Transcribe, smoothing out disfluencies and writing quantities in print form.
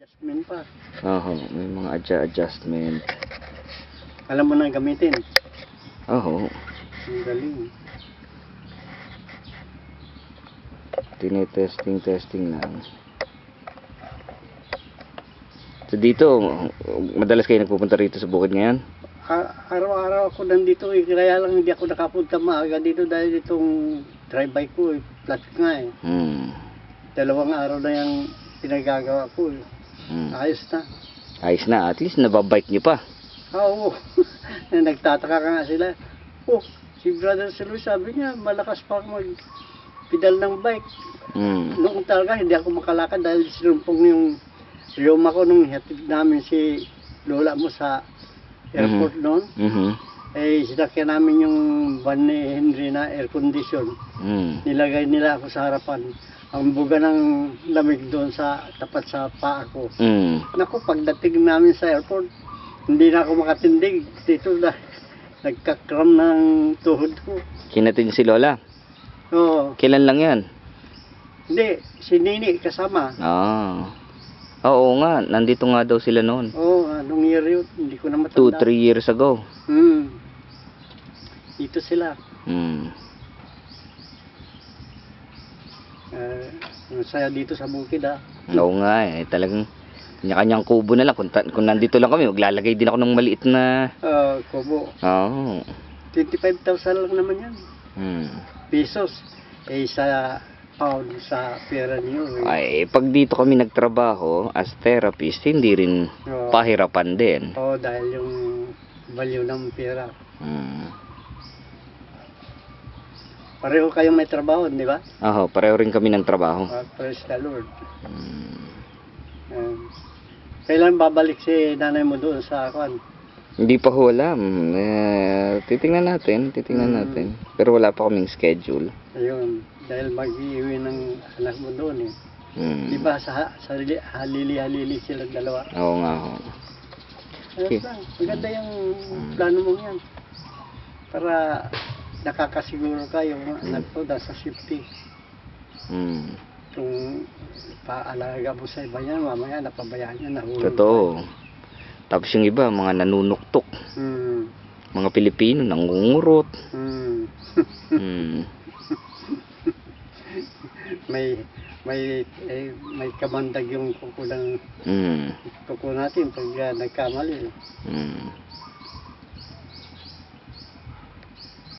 Adjustment pa. Oo, may mga adjustment. Alam mo na gamitin. Oo, Ang galing. tinetesting lang. So dito, madalas kayo nagpupunta rito sa bukid ngayon? Araw-araw ako nandito eh. Kaya lang hindi ako nakapunta maaga dito dahil itong drive-by ko eh. Flat nga eh. 2 araw na yung pinagagawa ko eh. Ayos na. Ayos na, at least nababike nyo pa. Oo. Nagtataka ka nga sila. Oh, si Brother Selu sabi niya malakas pa mag-pedal ng bike. Noong talaga hindi ako makalakad dahil sinumpong yung rheuma ko nung hatid namin si lola mo sa airport noon. Eh, sinakyan namin yung van ni Henry na air condition. Nilagay nila ako sa harapan. Ang buga ng lamig doon sa tapat sa paa ko. Naku, pagdating namin sa airport, hindi na ako makatindig. Dito na, nagkakram ng tuhod ko. Kinatin si Lola? Oo. Kailan lang yan? Hindi, si Nini kasama. Oo nga, nandito nga daw sila noon. Oo, anong year yun? Hindi ko na matanda. 2-3 years ago. Dito sila. Ang saya dito sa bukid Oo nga eh, talagang kanya-kanyang kubo na lang. Kung nandito lang kami, maglalagay din ako ng maliit na kubo. Oo. 25,000 lang naman yan. Pesos. Eh sa pound sa pera niyo. Ay, pag dito kami nagtrabaho as therapist, hindi rin pahirapan din. Oo, dahil yung value ng pera. Pareho kayong may trabaho, di ba? Oo, pareho rin kami ng trabaho. Praise the Lord. Kailan babalik si nanay mo doon sa akin? Hindi pa ho alam. Titingnan natin. Pero wala pa kaming schedule. Ayun, dahil mag-iiwi ng anak mo doon eh. Di ba sa halili-halili sila dalawa? Oo nga ho. Ayos lang, maganda yung plano mo yan. Para nakakasiguro ka yung anak mo sa safety. Kung paalaga mo sa iba yan, mamaya napabayaan niya, nahulog. Totoo. Tapos yung iba, mga nanunuktok. Mga Pilipino, nangungurot. May kamandag yung kuko natin pag nagkamali.